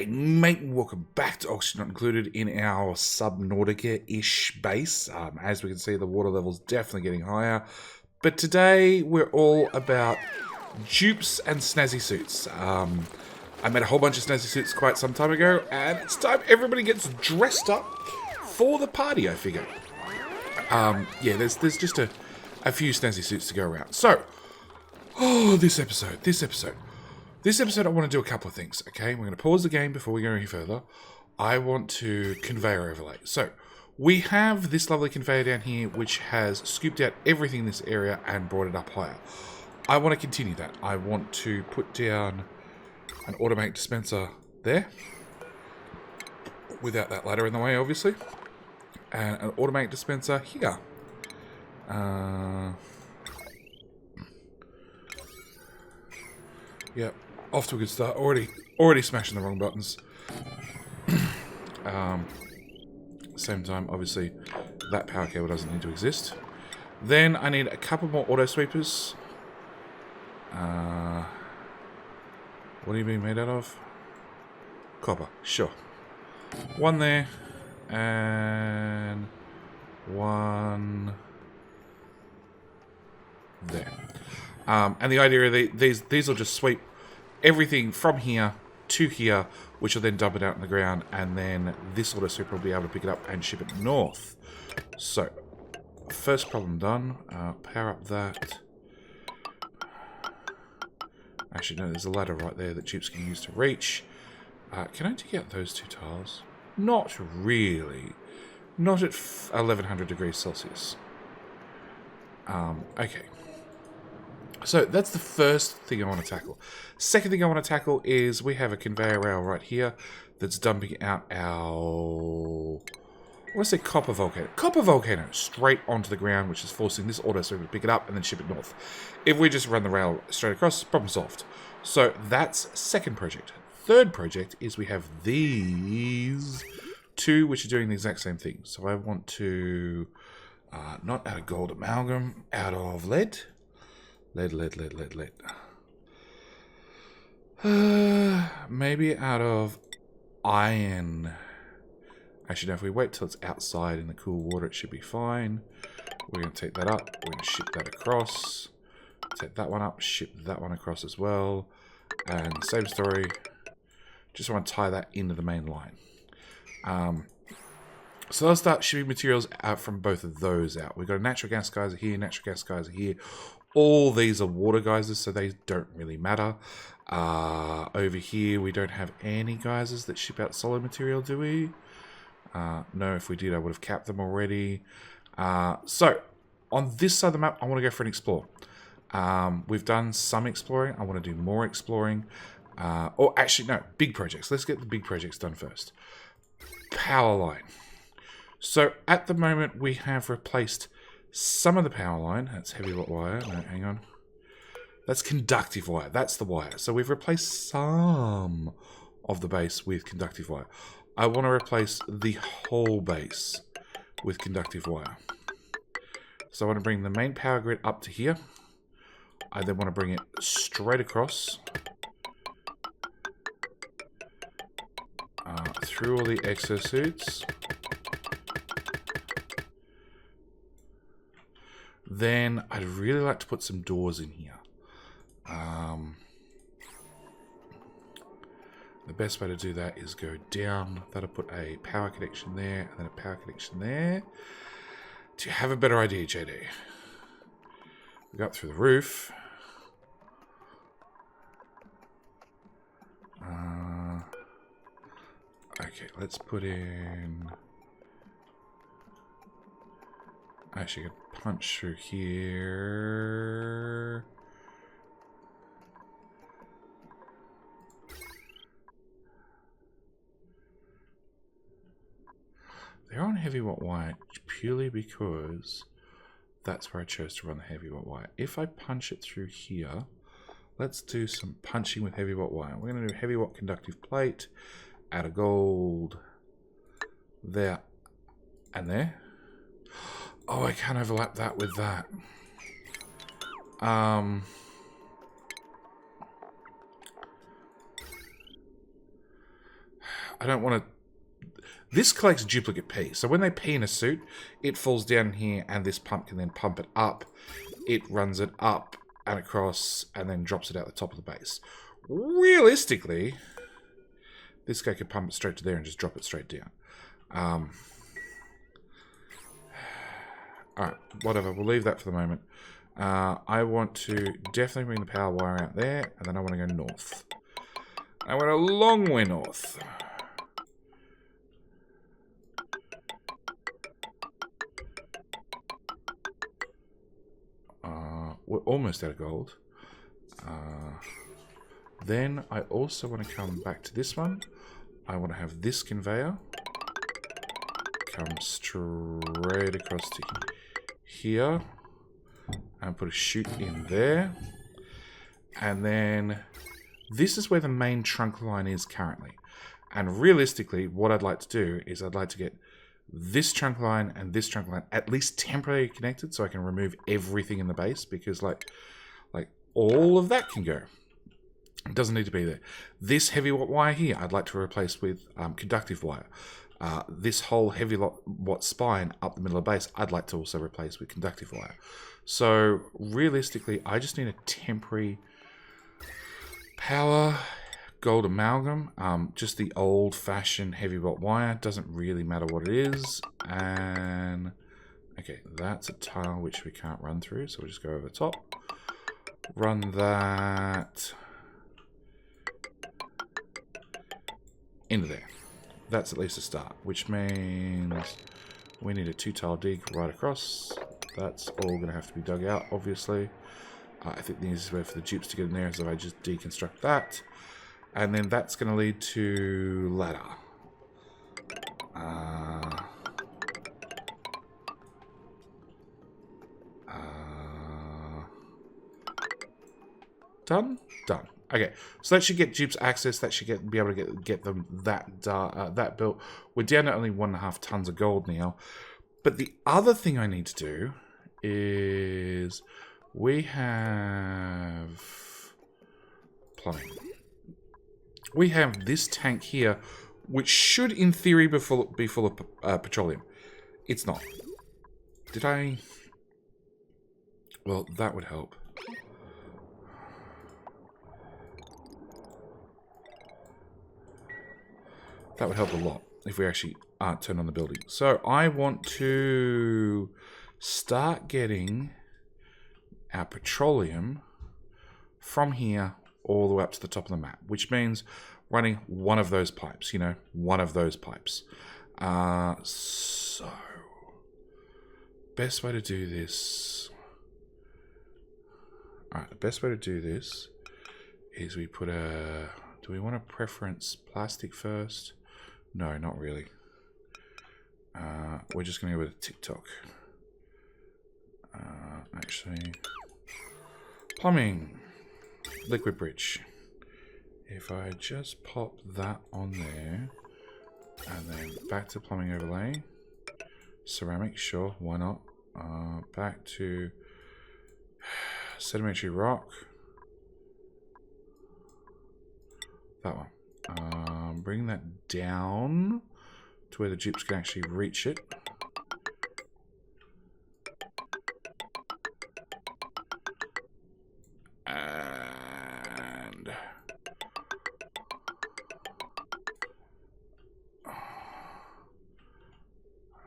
G'day mate, welcome back to Oxygen Not Included in our Subnautica-ish base. As we can see, the water level's definitely getting higher. But today, we're all about dupes and snazzy suits. I made a whole bunch of snazzy suits quite some time ago, and it's time everybody gets dressed up for the party, I figure. Yeah, there's just a few snazzy suits to go around. So, this episode, I want to do a couple of things, okay? We're going to pause the game before we go any further. I want to conveyor overlay. So, we have this lovely conveyor down here, which has scooped out everything in this area and brought it up higher. I want to continue that. I want to put down an automatic dispenser there, without that ladder in the way, obviously. And an automatic dispenser here. Yep. Off to a good start. Already smashing the wrong buttons. Same time, obviously, that power cable doesn't need to exist. Then I need a couple more auto sweepers. What are you being made out of? Copper. Sure. One there, and one there. And the idea of these will just sweep everything from here to here, which will then dump it out in the ground, and then this auto sweeper will be able to pick it up and ship it north. So, first problem done. Power up that. Actually, no, there's a ladder right there that Dupes can use to reach. Can I dig out those two tiles? Not really. Not at 1100 degrees Celsius. Okay. So that's the first thing I want to tackle. Second thing I want to tackle is we have a conveyor rail right here that's dumping out our... I want to say copper volcano. Copper volcano straight onto the ground, which is forcing this auto sweeper to pick it up and then ship it north. If we just run the rail straight across, problem solved. So that's second project. Third project is we have these two, which are doing the exact same thing. So I want to, not out of gold amalgam, out of lead. Lead. Maybe out of iron. Actually, no, if we wait till it's outside in the cool water, it should be fine. We're going to take that up. We're going to ship that across. Take that one up. Ship that one across as well. And same story. Just want to tie that into the main line. So I'll start shipping materials out from both of those out. We've got a natural gas geyser here, natural gas geyser here. All these are water geysers, so they don't really matter. Over here, we don't have any geysers that ship out solid material, do we? No, if we did, I would have capped them already. So, on this side of the map, I want to go for an explore. We've done some exploring. I want to do more exploring. Or actually, no, big projects. Let's get the big projects done first. Power line. So, at the moment, we have replaced some of the power line. That's heavy wire. No, hang on. That's conductive wire. That's the wire. So, we've replaced some of the base with conductive wire. I want to replace the whole base with conductive wire. So, I want to bring the main power grid up to here. I then want to bring it straight across. Through all the exosuits. Then I'd really like to put some doors in here. The best way to do that is go down. That'll put a power connection there, and then a power connection there. Do you have a better idea, JD? We go up through the roof. Okay, let's put in... Actually, I could punch through here. They're on heavy watt wire purely because that's where I chose to run the heavy watt wire. If I punch it through here, let's do some punching with heavy watt wire. We're going to do heavy watt conductive plate, add a gold, there, and there. Oh, I can't overlap that with that. I don't want to... This collects duplicate pee. So when they pee in a suit, it falls down here and this pump can then pump it up. It runs it up and across and then drops it out the top of the base. Realistically, this guy could pump it straight to there and just drop it straight down. Alright, whatever. We'll leave that for the moment. I want to definitely bring the power wire out there, and then I want to go north. I went a long way north. We're almost out of gold. Then I also want to come back to this one. I want to have this conveyor come straight across to here and put a chute in there. And then this is where the main trunk line is currently. And realistically, what I'd like to do is I'd like to get this trunk line and this trunk line at least temporarily connected so I can remove everything in the base, because like all of that can go. It doesn't need to be there. This heavy wire here I'd like to replace with conductive wire. This whole heavy watt spine up the middle of the base I'd like to also replace with conductive wire. So realistically I just need a temporary power gold amalgam, just the old-fashioned heavy watt wire, doesn't really matter what it is. And okay, that's a tile which we can't run through, so we'll just go over the top, run that into there. That's at least a start, which means we need a 2-tile dig right across. That's all going to have to be dug out, obviously. I think the easiest way for the dupes to get in there is if I just deconstruct that. And then that's going to lead to ladder. Done? Done. Okay, so that should get dupes access. That should be able to get them that built. We're down to only 1.5 tons of gold now. But the other thing I need to do is we have plumbing. We have this tank here, which should, in theory, be full of petroleum. It's not. Did I? Well, that would help. That would help a lot if we actually turn on the building. So I want to start getting our petroleum from here all the way up to the top of the map, which means running one of those pipes, one of those pipes. So, best way to do this. Alright, the best way to do this is we put a... Do we want to preference plastic first? No, not really. We're just going to go with a TikTok. Actually, plumbing. Liquid bridge. If I just pop that on there, and then back to plumbing overlay, ceramic, sure, why not? Back to sedimentary rock. That one. Bring that down to where the dupes can actually reach it.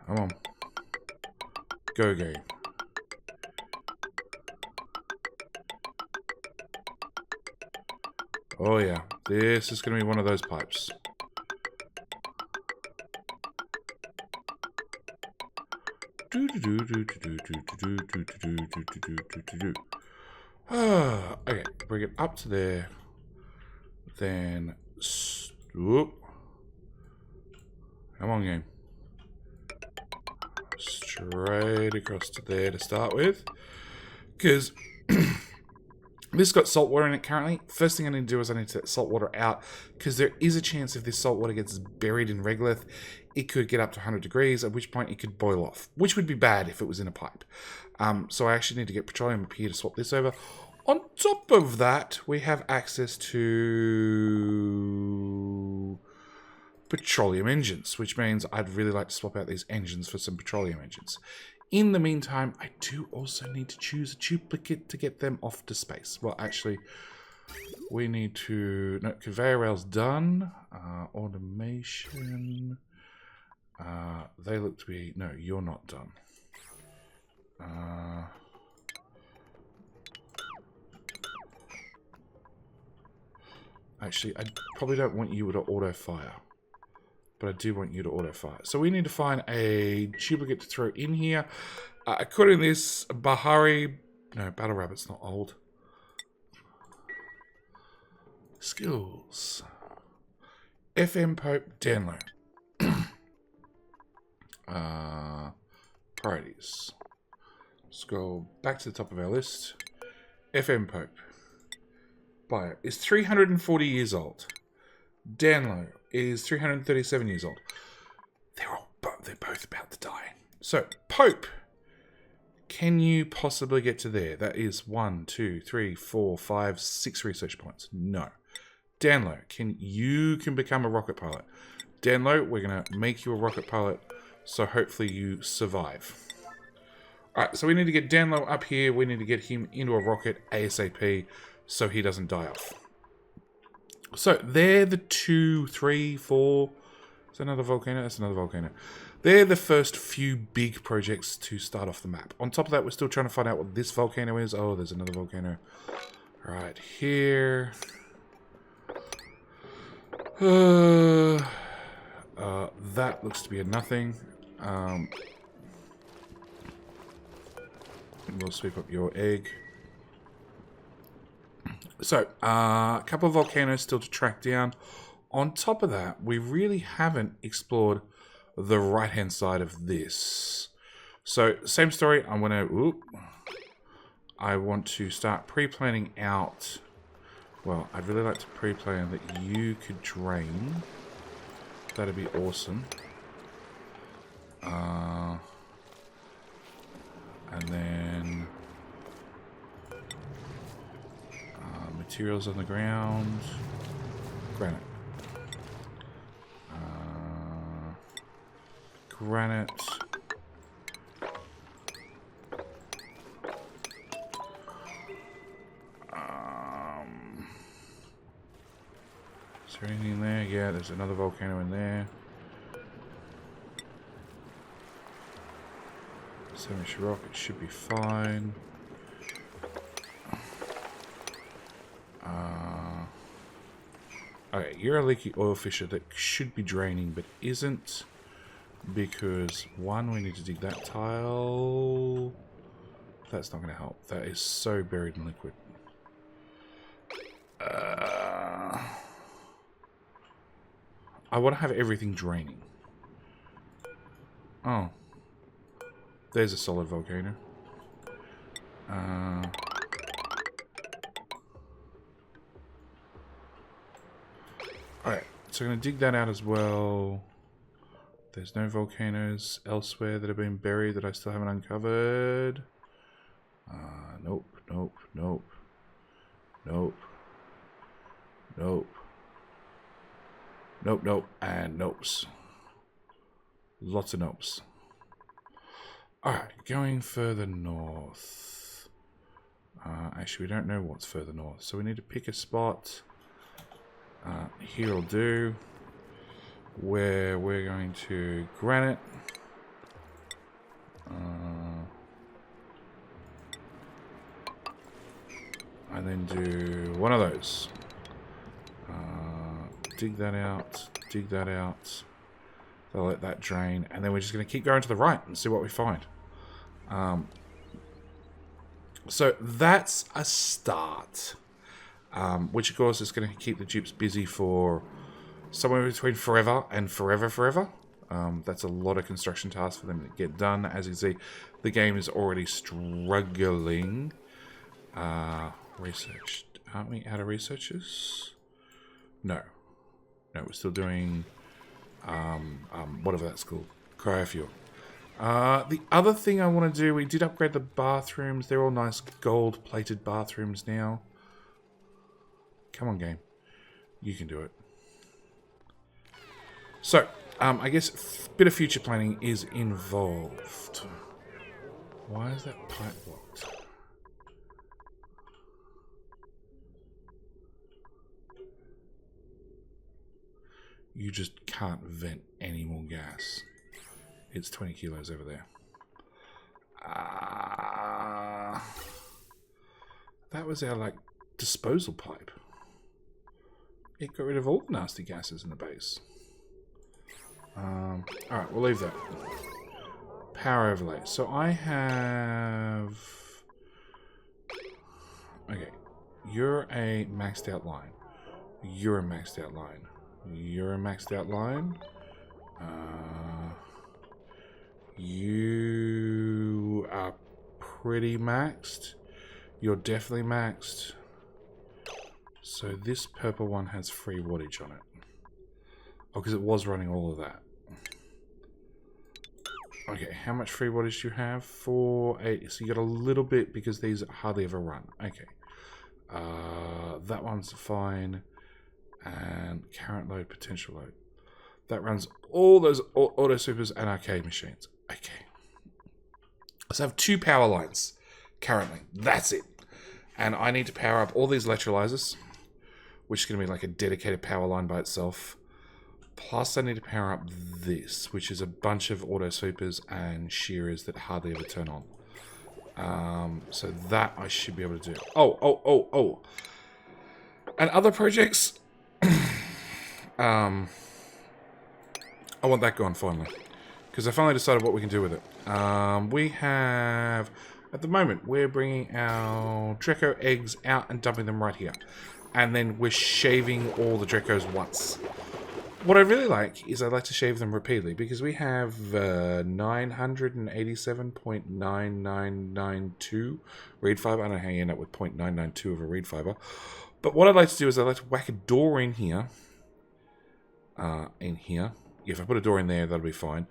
Come on. Go game. Oh yeah, this is going to be one of those pipes. Okay, bring it up to there. Then, whoop. Come on, game. Straight across to there to start with, because this got salt water in it currently. First thing I need to do is I need to get salt water out, because there is a chance if this salt water gets buried in regolith, it could get up to 100 degrees, at which point it could boil off, which would be bad if it was in a pipe. So I actually need to get petroleum up here to swap this over. On top of that, we have access to petroleum engines, which means I'd really like to swap out these engines for some petroleum engines. In the meantime, I do also need to choose a duplicate to get them off to space. Well, actually, we need to... No, conveyor rails done. Automation. They look to be... No, you're not done. Actually, I probably don't want you to auto-fire. But I do want you to auto-fire. So we need to find a duplicate to throw in here. According to this, Bahari... No, Battle Rabbit's not old. Skills. FM Pope download. Priorities. Scroll back to the top of our list. FM Pope. Bio is 340 years old. Danlo is 337 years old. They're both about to die. So, Pope. Can you possibly get to there? That is 1, 2, 3, 4, 5, 6 research points. No. Danlo, you can become a rocket pilot. Danlo, we're going to make you a rocket pilot, so hopefully you survive. Alright, so we need to get Danlo up here. We need to get him into a rocket ASAP so he doesn't die off. So, they're the 2, 3, 4... Is that another volcano? That's another volcano. They're the first few big projects to start off the map. On top of that, we're still trying to find out what this volcano is. Oh, there's another volcano right here. That looks to be a nothing. We'll sweep up your egg. So, a couple of volcanoes still to track down. On top of that, we really haven't explored the right-hand side of this. So, same story. I want to start pre-planning out. Well, I'd really like to pre-plan that you could drain. That'd be awesome. And then materials on the ground. Granite. Granite. Is there anything in there? Yeah, there's another volcano in there. Semi-inch rock, it should be fine. Okay, you're a leaky oil fissure that should be draining, but isn't. Because, one, we need to dig that tile. That's not going to help. That is so buried in liquid. I want to have everything draining. Oh. There's a solid volcano. Alright, so I'm going to dig that out as well. There's no volcanoes elsewhere that have been buried that I still haven't uncovered. Nope, nope, nope. Nope. Nope. Nope, nope, and nopes. Lots of nopes. Alright, going further north. Actually, we don't know what's further north, so we need to pick a spot. Here'll do. Where we're going to granite. And then do one of those. Dig that out. Dig that out. They'll let that drain. And then we're just going to keep going to the right and see what we find. So that's a start. Which of course is going to keep the dupes busy for somewhere between forever and forever. That's a lot of construction tasks for them to get done. As you can see, the game is already struggling. Research. Aren't we out of researchers? No. No, we're still doing whatever that's called. Cryofuel. The other thing I want to do, we did upgrade the bathrooms. They're all nice gold-plated bathrooms now. Come on, game. You can do it. So, I guess a bit of future planning is involved. Why is that pipe blocked? You just can't vent any more gas. It's 20 kilos over there. That was our, like, disposal pipe. It got rid of all the nasty gases in the base. Alright, we'll leave that. Power overlay. So I have... Okay. You're a maxed out line. You're a maxed out line. You're a maxed out line. You are pretty maxed. You're definitely maxed. So this purple one has free wattage on it. Oh, because it was running all of that. Okay, how much free wattage do you have? 480. So you got a little bit because these hardly ever run. Okay. That one's fine. And current load, potential load. That runs all those auto supers and arcade machines. Okay. So I have 2 power lines currently. That's it. And I need to power up all these electrolyzers, which is going to be like a dedicated power line by itself. Plus I need to power up this, which is a bunch of auto supers and shearers that hardly ever turn on. So that I should be able to do. Oh. And other projects... I want that gone finally. Because I finally decided what we can do with it. We have... At the moment, we're bringing our Dreco eggs out and dumping them right here. And then we're shaving all the Drecos once. What I really like is I like to shave them repeatedly. Because we have 987.9992 reed fiber. I don't know how you end up with 0.992 of a reed fiber. But what I'd like to do is I'd like to whack a door in here. If I put a door in there, that'll be fine.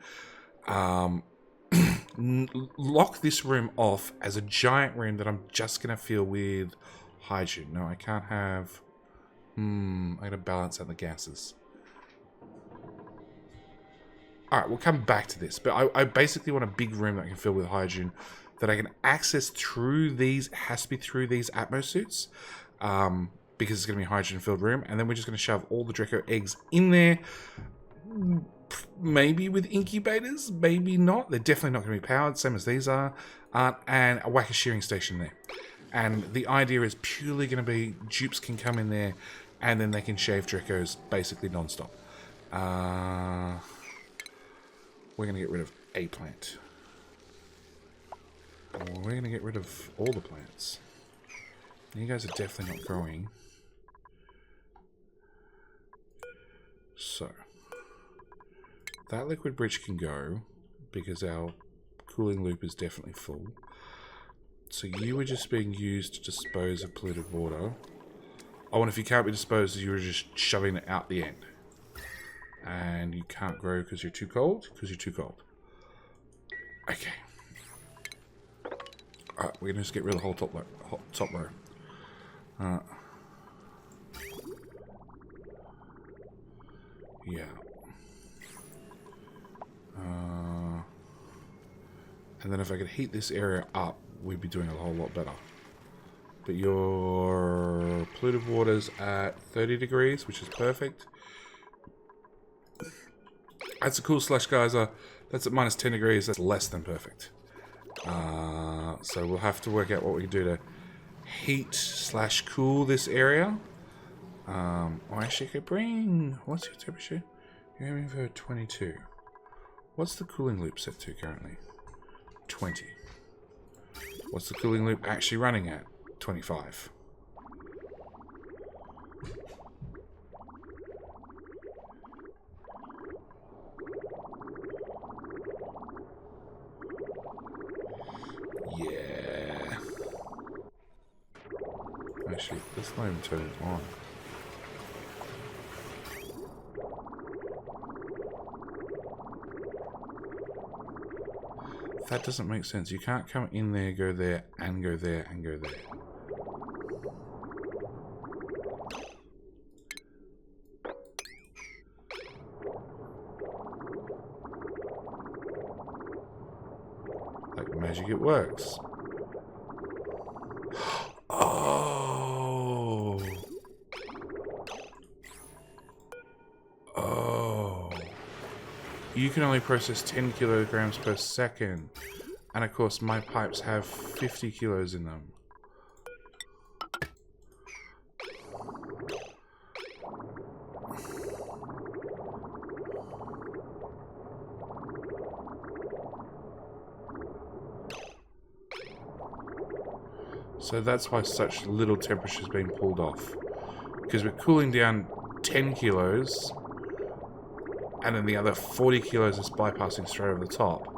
Lock this room off as a giant room that I'm just going to fill with hydrogen. No, I can't have... I got to balance out the gases. Alright, we'll come back to this. But I basically want a big room that I can fill with hydrogen that I can access through these... It has to be through these Atmos suits. Because it's going to be a hydrogen-filled room. And then we're just going to shove all the Dreco eggs in there. Maybe with incubators, maybe not. They're definitely not going to be powered, same as these are. And a whacker shearing station there. And the idea is purely going to be dupes can come in there and then they can shave Drecos basically non-stop. We're going to get rid of a plant. We're going to get rid of all the plants. You guys are definitely not growing. So, that liquid bridge can go because our cooling loop is definitely full. So you were just being used to dispose of polluted water. Oh, and if you can't be disposed, you were just shoving it out the end. And you can't grow because you're too cold? Because you're too cold. Okay. Alright, we're going to just get rid of the whole top row. Yeah. And then if I could heat this area up, we'd be doing a whole lot better. But your polluted water's at 30 degrees, which is perfect. That's a cool slush geyser. That's at minus 10 degrees. That's less than perfect. So we'll have to work out what we can do to heat/cool this area. Or actually, I could bring... What's your temperature? You're aiming for 22. What's the cooling loop set to currently? 20. What's the cooling loop actually running at? 25. Yeah. Actually, let's not even turn it on. That doesn't make sense. You can't come in there, go there, and go there, and go there. magic, it works. Oh. Oh. You can only process 10 kilograms per second. And of course, my pipes have 50 kilos in them. So that's why such little temperature is being pulled off. Because we're cooling down 10 kilos, and then the other 40 kilos is bypassing straight over the top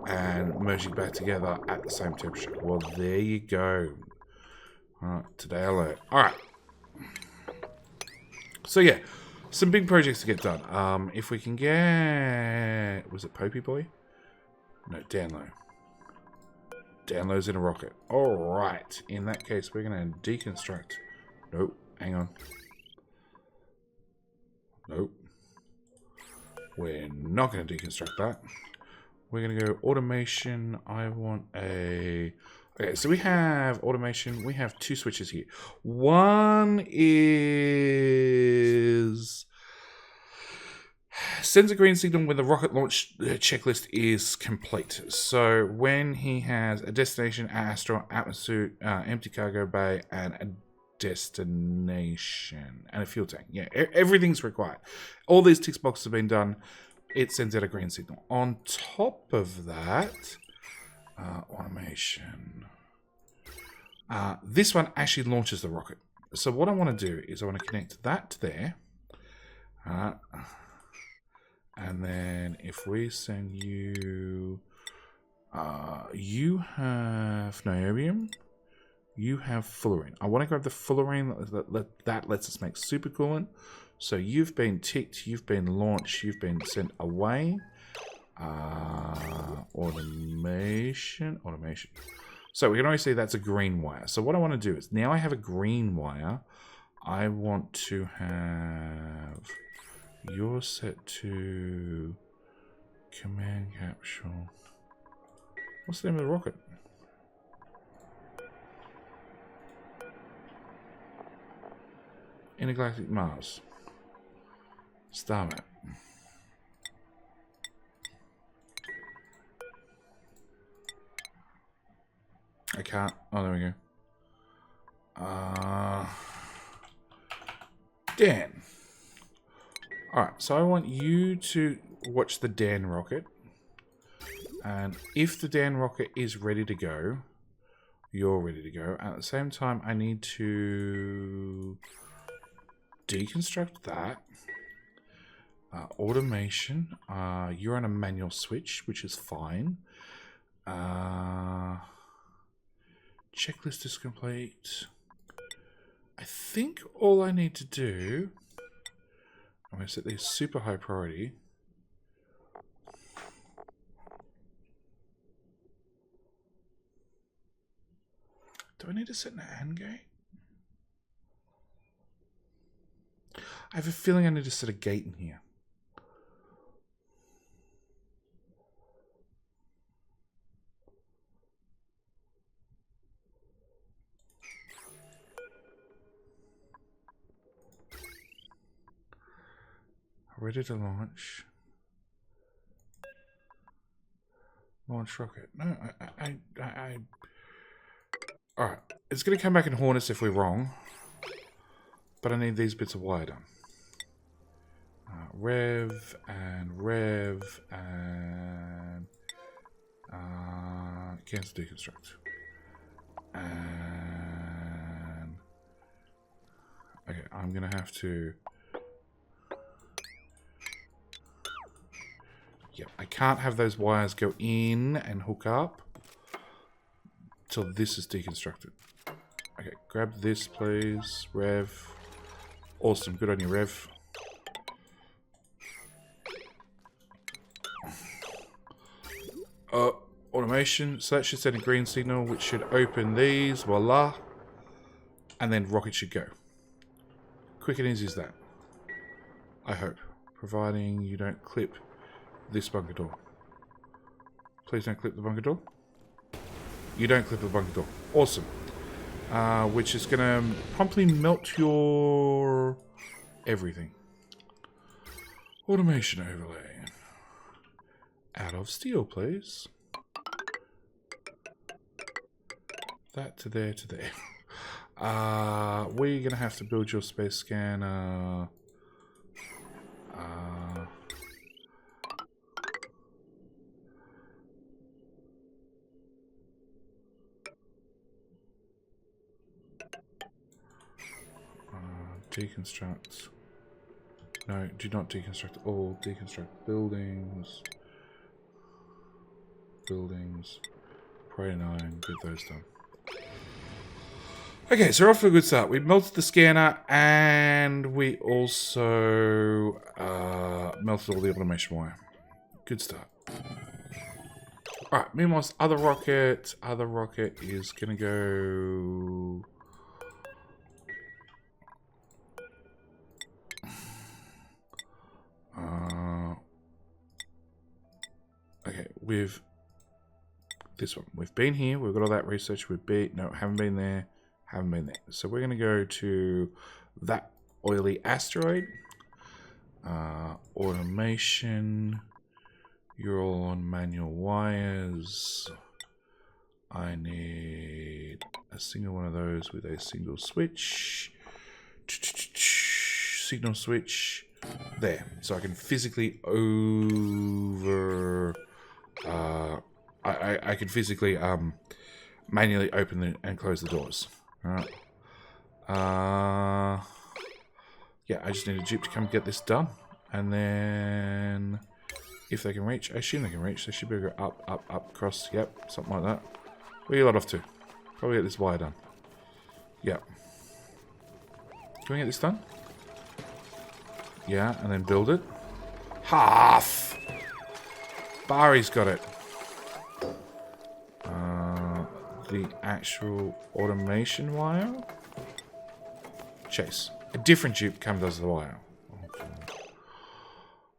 and merging back together at the same temperature. Well, there you go. Alright, today alert. Alright. So yeah, some big projects to get done. If we can get... Was it Popey Boy? No, Danlo. Danlo's in a rocket. Alright. In that case, we're going to deconstruct. Nope. Hang on. Nope. We're not going to deconstruct that. We're going to go automation. I want a... Okay, so we have automation. We have two switches here. One is... Sends a green signal when the rocket launch checklist is complete. So when he has a destination, astral, atmosphere, empty cargo bay, and a destination and a fuel tank. Yeah, everything's required. All these tick boxes have been done. It sends out a green signal. On top of that, automation. This one actually launches the rocket. So what I want to do is I want to connect that to there. And then if we send you... you have niobium. You have fullerene. I want to grab the fullerene. That lets us make supercoolant. So you've been ticked. You've been launched. You've been sent away. Automation. So we can already see that's a green wire. So what I want to do is, now I have a green wire. I want to have... You're set to command capsule. What's the name of the rocket? Intergalactic Mars. Star map. I can't. Oh, there we go. Dan. Alright, so I want you to watch the Dan rocket. And if the Dan rocket is ready to go, you're ready to go. At the same time, I need to deconstruct that. Automation. You're on a manual switch, which is fine. Checklist is complete. I think all I need to do... I'm going to set these super high priority. Do I need to set an AND gate? I have a feeling I need to set a gate in here. Ready to launch. Launch rocket. No, I Alright. It's going to come back and haunt us if we're wrong. But I need these bits of wire done. Rev and rev and... cancel deconstruct. And... Okay, I'm going to have to... Yep, I can't have those wires go in and hook up till this is deconstructed. Okay, grab this, please. Rev. Awesome, good on you, Rev. Automation. So that should send a green signal, which should open these. Voila. And then rocket should go. Quick and easy as that. I hope. Providing you don't clip this bunker door. Please don't clip the bunker door. You don't clip the bunker door. Awesome. Which is going to promptly melt your everything. Automation overlay. Out of steel, please. That to there to there. We're going to have to build your space scanner. Deconstruct. No, do not deconstruct all. Deconstruct buildings. Buildings. Priority 9. Get those done. Okay, so we're off to a good start. We melted the scanner and we also melted all the automation wire. Good start. Alright, meanwhile, other rocket is going to go... okay, with this one. We've been here. We've got all that research. Haven't been there. Haven't been there. So we're going to go to that oily asteroid. Automation. You're all on manual wires. I need a single one of those with a single switch. Signal switch. There. So I can physically I can physically manually open and close the doors. Alright. Yeah, I just need a Dupe to come get this done. And then if they can reach, I assume they can reach. They should be able to go up, across. Yep, something like that. Where are you lot off to? Probably get this wire done. Yep. Can we get this done? Yeah, and then build it. Half! Barry's got it. The actual automation wire? Chase. A different Dupe does the wire.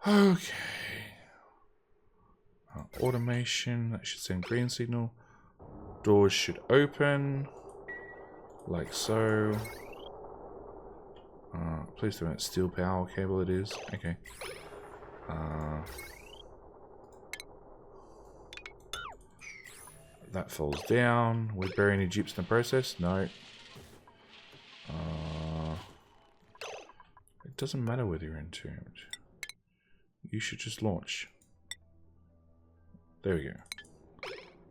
Okay. Automation. That should send green signal. Doors should open. Like so. Please don't steel power cable it is. Okay. That falls down. We bury any Dupes in the process? No. It doesn't matter whether you're entombed. You should just launch. There we go.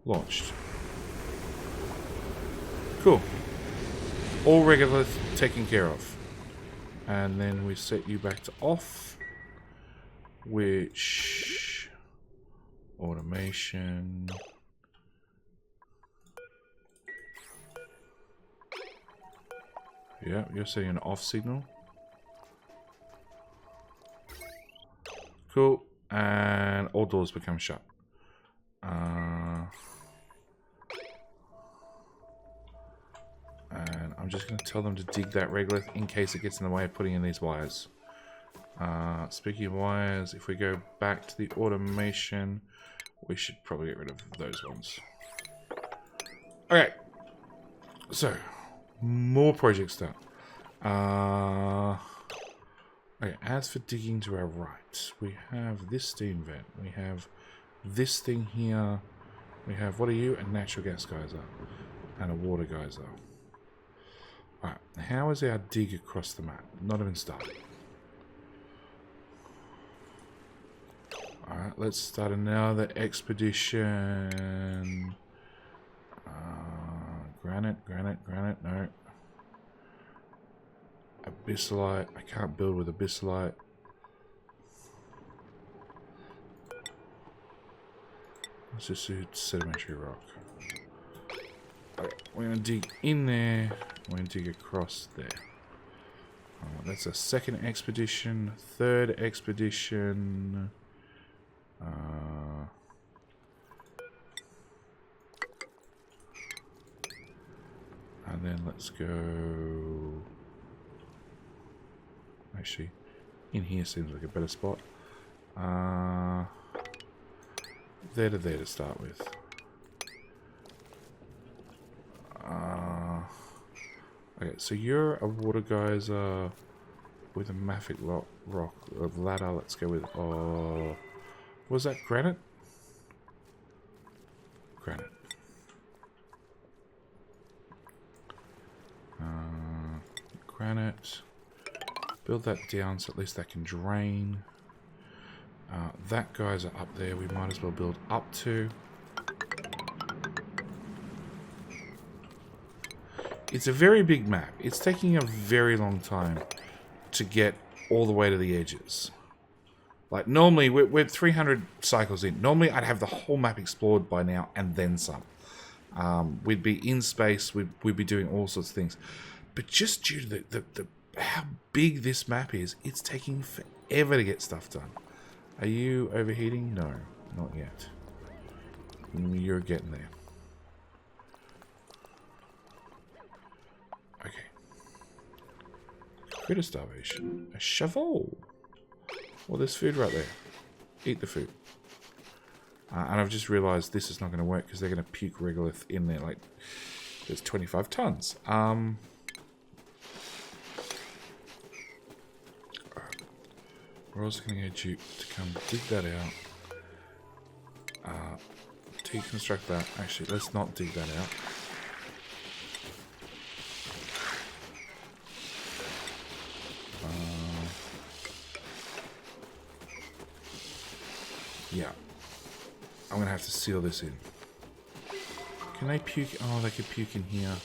Launched. Cool. All regular taken care of. And then we set you back to off. Which... automation... yeah, you're setting an off signal. Cool. And all doors become shut. And I'm just going to tell them to dig that regolith in case it gets in the way of putting in these wires. Speaking of wires, if we go back to the automation, we should probably get rid of those ones. Okay. So, more project stuff. Okay, as for digging to our right, we have this steam vent. We have this thing here. We have, what are you? A natural gas geyser. And a water geyser. Alright, how is our dig across the map? Not even started. Alright, let's start another expedition. Granite, no. Abyssalite. I can't build with abyssalite. Let's just do sedimentary rock. Okay, we're going to dig in there. We're going to dig across there. That's a second expedition. Third expedition. And then let's go... actually, in here seems like a better spot. There to start with. Okay, so you're a water geyser with a mafic rock of ladder. Let's go with, oh, was that granite? Granite. Granite. Build that down so at least that can drain. That geyser up there we might as well build up to. It's a very big map. It's taking a very long time to get all the way to the edges. Like, normally, we're 300 cycles in. Normally, I'd have the whole map explored by now, and then some. We'd be in space, we'd be doing all sorts of things. But just due to the how big this map is, it's taking forever to get stuff done. Are you overheating? No, not yet. You're getting there. Okay. Critter starvation. A shovel. Well, there's food right there. Eat the food. And I've just realised this is not going to work because they're going to puke regolith in there. Like, there's 25 tons. We're also going to get Dupe to come dig that out. Deconstruct that. Actually, let's not dig that out. Yeah. I'm going to have to seal this in. Can they puke? Oh, they could puke in here.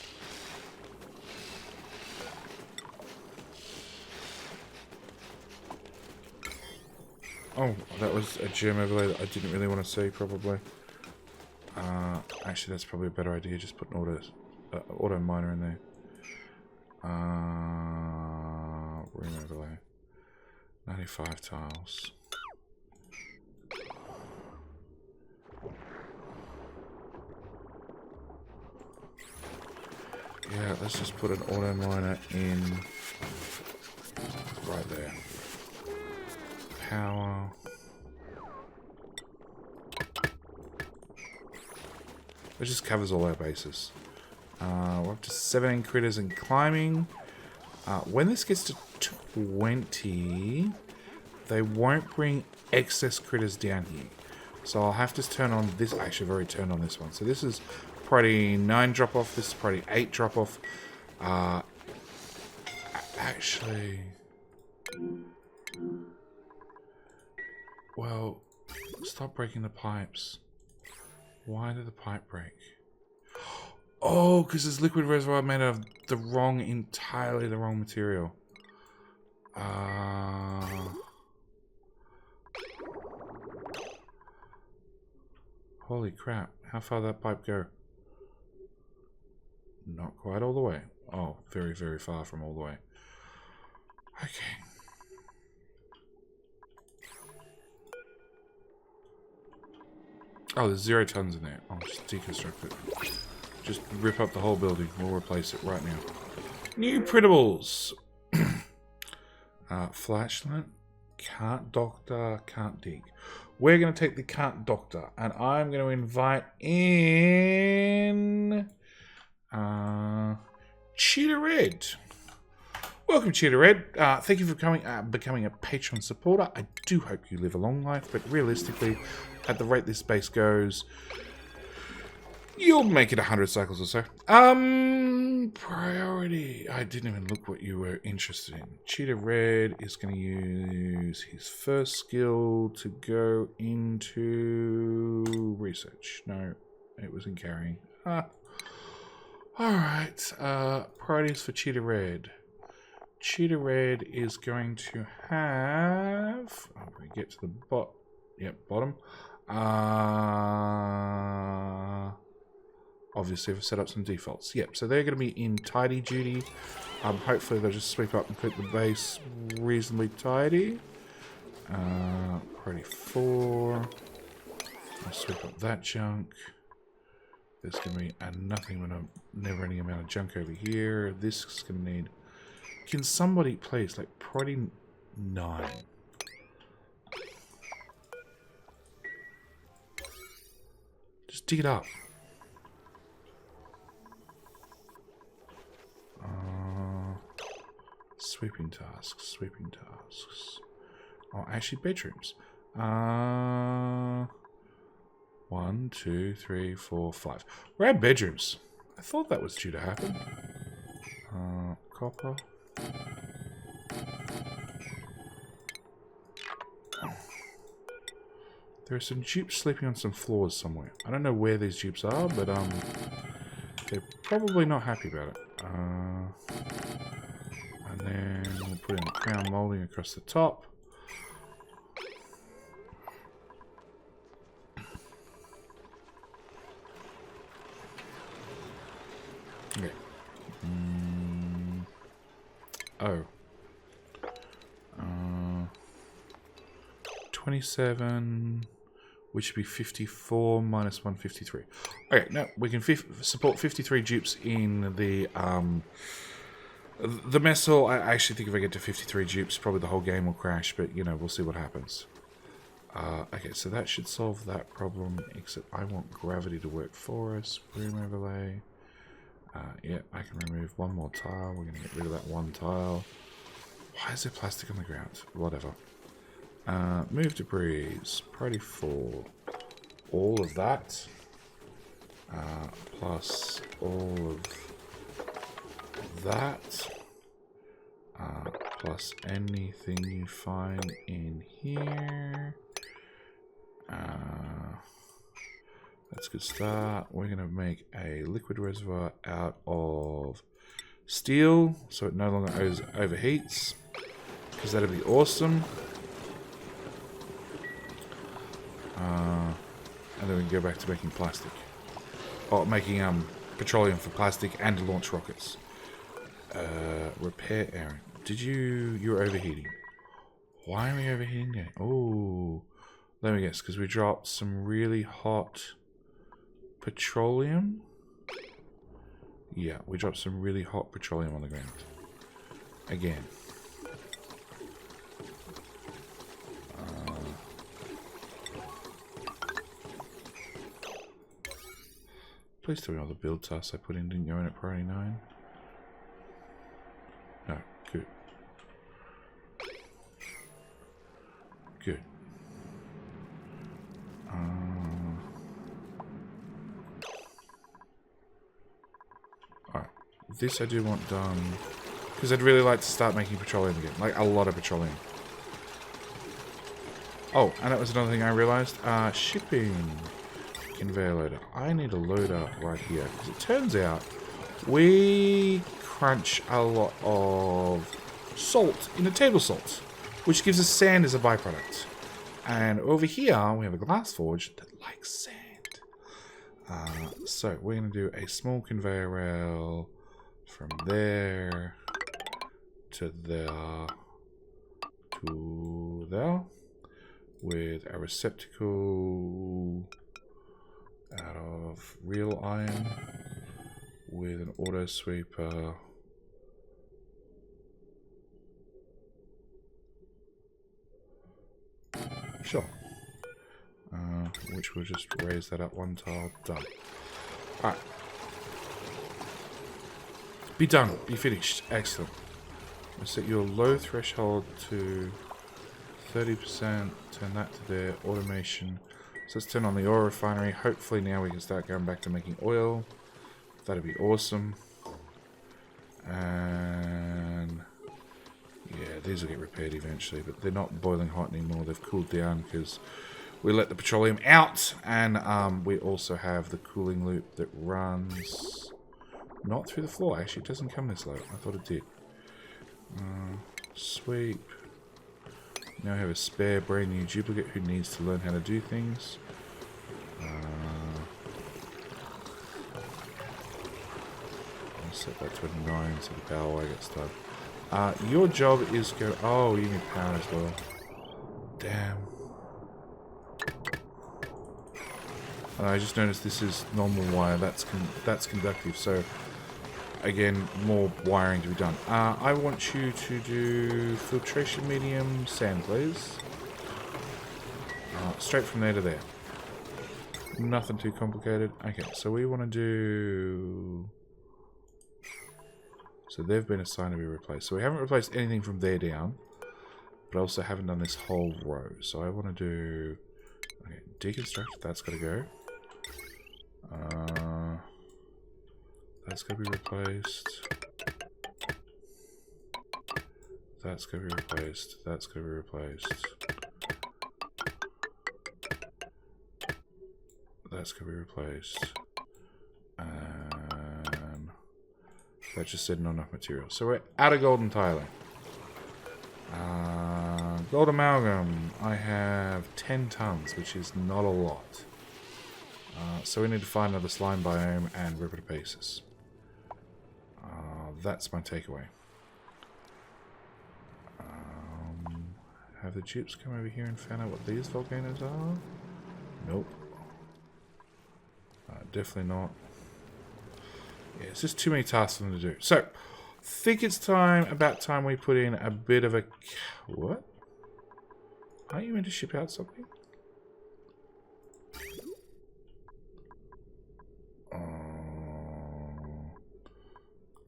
Oh, that was a germ overlay that I didn't really want to see, probably. Actually, that's probably a better idea. Just put an auto miner in there. Room overlay. 95 tiles. Yeah, let's just put an auto miner in right there. Power. It just covers all our bases. We're up to 17 critters and climbing. When this gets to 20, they won't bring excess critters down here. So I'll have to turn on this. Actually, I've already turned on this one. So this is priority 9 drop off. This is priority 8 drop off. Actually, well, stop breaking the pipes. Why did the pipe break? Oh, because this liquid reservoir made of the entirely the wrong material. Holy crap. How far did that pipe go? Not quite all the way. Oh, very, very far from all the way. Okay. Oh, there's 0 tons in there. I'll just deconstruct it. Just rip up the whole building. We'll replace it right now. New printables. Flashlight. Can't doctor. Can't dig. We're going to take the can't doctor. And I'm going to invite in... Cheetah Red. Welcome, Cheetah Red. Thank you for becoming a Patreon supporter. I do hope you live a long life, but realistically, at the rate this base goes, you'll make it 100 cycles or so. Priority. I didn't even look what you were interested in. Cheetah Red is going to use his first skill to go into research. No, it was in carrying. Alright. Priorities for Cheetah Red. Cheetah Red is going to have... Oh, we get to the bottom. Obviously, I've set up some defaults. Yep, so they're going to be in tidy duty. Hopefully, they'll just sweep up and keep the base reasonably tidy. Priority 4. I'll sweep up that junk. There's going to be a never-ending amount of junk over here. This is going to need... Can somebody please, like, priority 9. Just dig it up. Sweeping tasks. Sweeping tasks. Oh, actually, bedrooms. 1, 2, 3, 4, 5. We're at bedrooms. I thought that was due to happen. Copper. There are some dupes sleeping on some floors somewhere. I don't know where these dupes are, but they're probably not happy about it. And then we'll put in the crown molding across the top. Okay. 27, which would be 54 minus 153. Okay, no, we can support 53 dupes in the mess hall. I actually think if I get to 53 dupes, probably the whole game will crash, but, you know, we'll see what happens. Okay, so that should solve that problem, except I want gravity to work for us. Room overlay. Yeah, I can remove one more tile. We're going to get rid of that one tile. Why is there plastic on the ground? Whatever. Move debris. Priority 4. All of that. Plus all of that. Plus anything you find in here. That's a good start. We're going to make a liquid reservoir out of steel so it no longer overheats, because that'd be awesome. And then we can go back to making plastic. Or making petroleum for plastic and to launch rockets. Repair Aaron. You're overheating. Why are we overheating again? Oh, let me guess, because we dropped some really hot petroleum. Yeah, we dropped some really hot petroleum on the ground. Again. Please tell me all the build tasks I put in didn't go in at priority 9. No, good. Good. Alright. This I do want done, because I'd really like to start making petroleum again. Like, a lot of petroleum. Oh, and that was another thing I realized. Shipping. Conveyor loader. I need a loader right here, because it turns out we crunch a lot of salt into table salt, which gives us sand as a byproduct. And over here we have a glass forge that likes sand. So we're going to do a small conveyor rail from there to there to there with a receptacle out of real iron with an auto sweeper. Sure. Which will just raise that up one tile. Done. Alright. Be done. Be finished. Excellent. We'll set your low threshold to 30%. Turn that to there. Automation. So let's turn on the oil refinery. Hopefully now we can start going back to making oil. That'd be awesome. And yeah, these will get repaired eventually, but they're not boiling hot anymore. They've cooled down because we let the petroleum out, and we also have the cooling loop that runs not through the floor. Actually, it doesn't come this low. I thought it did. Sweep. Now I have a spare brand new duplicate who needs to learn how to do things. I'll set that to a 9 so the power wire gets started. Your job is go... Oh, you need power as well. Damn. I just noticed this is normal wire. That's conductive. So, again, more wiring to be done. I want you to do filtration medium sand, please. Straight from there to there. Nothing too complicated. Okay, so we want to do... So they've been assigned to be replaced. So we haven't replaced anything from there down. But I also haven't done this whole row. So I want to do... Okay, deconstruct. That's got to go. That's got to be replaced. That's got to be replaced. That's got to be replaced. That's going to be replaced. And that just said not enough material. So we're out of gold entirely. Gold amalgam. I have 10 tons, which is not a lot. So we need to find another slime biome and rip it to pieces. That's my takeaway. Have the Dupes come over here and found out what these volcanoes are? Nope. Definitely not. Yeah, it's just too many tasks for them to do. So, I think it's about time we put in a bit of a... What? Aren't you meant to ship out something?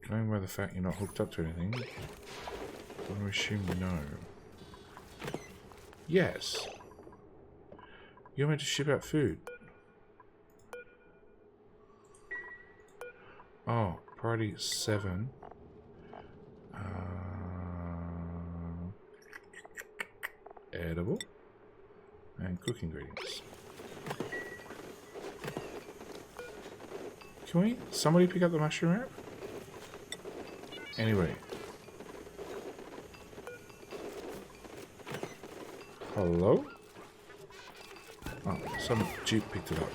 Knowing by the fact you're not hooked up to anything, I'm going to assume no. Yes. You're meant to ship out food. Oh, priority 7. Edible. And cook ingredients. Can somebody pick up the mushroom wrap? Anyway. Hello? Oh, some Dupe picked it up.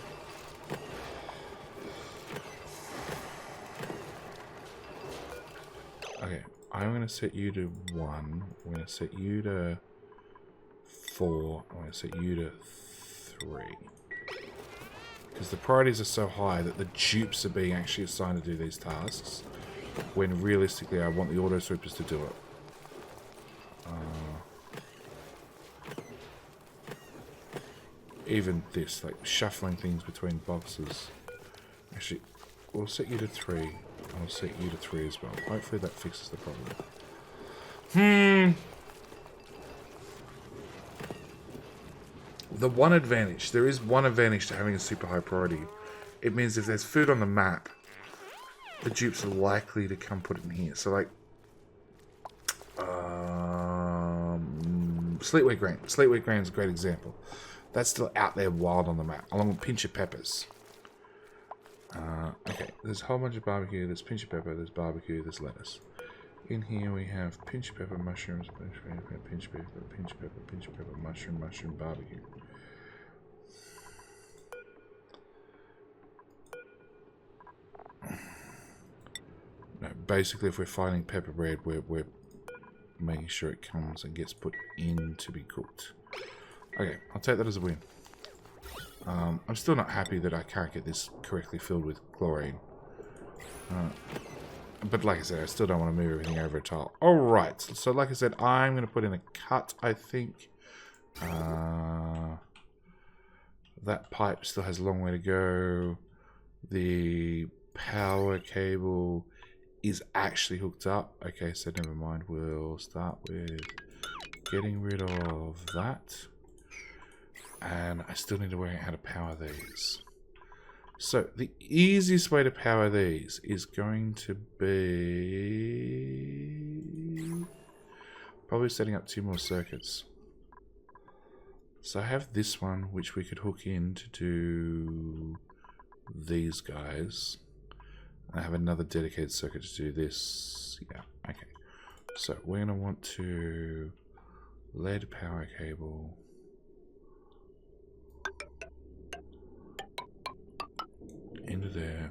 Okay, I'm going to set you to 1. I'm going to set you to 4. I'm going to set you to 3. Because the priorities are so high that the Dupes are being actually assigned to do these tasks. When realistically I want the auto sweepers to do it. Even this, like shuffling things between boxes. Actually, we'll set you to 3. I'll set you to 3 as well. Hopefully that fixes the problem. The one advantage, there is one advantage to having a super high priority. It means if there's food on the map, the Dupes are likely to come put it in here. So like, Sleetwheat grain. Sleetwheat grain is a great example. That's still out there wild on the map, along with pinch of peppers. Okay, there's a whole bunch of barbecue, there's pinch of pepper, there's barbecue, there's lettuce. In here we have pinch of pepper, mushrooms, pinch of pepper, pinch of pepper, pinch of pepper, pinch of pepper, mushroom, mushroom, barbecue. No, basically if we're finding pepper bread, we're making sure it comes and gets put in to be cooked. Okay, I'll take that as a win. I'm still not happy that I can't get this correctly filled with chlorine. But like I said, I still don't want to move everything over a tile. Alright, so like I said, I'm going to put in a cut, I think. That pipe still has a long way to go. The power cable is actually hooked up. Okay, so never mind. We'll start with getting rid of that. And I still need to work out how to power these. So, the easiest way to power these is going to be... probably setting up 2 more circuits. So I have this one, which we could hook in to do these guys. I have another dedicated circuit to do this. Yeah, okay. So, we're going to want to... lead power cable... into there,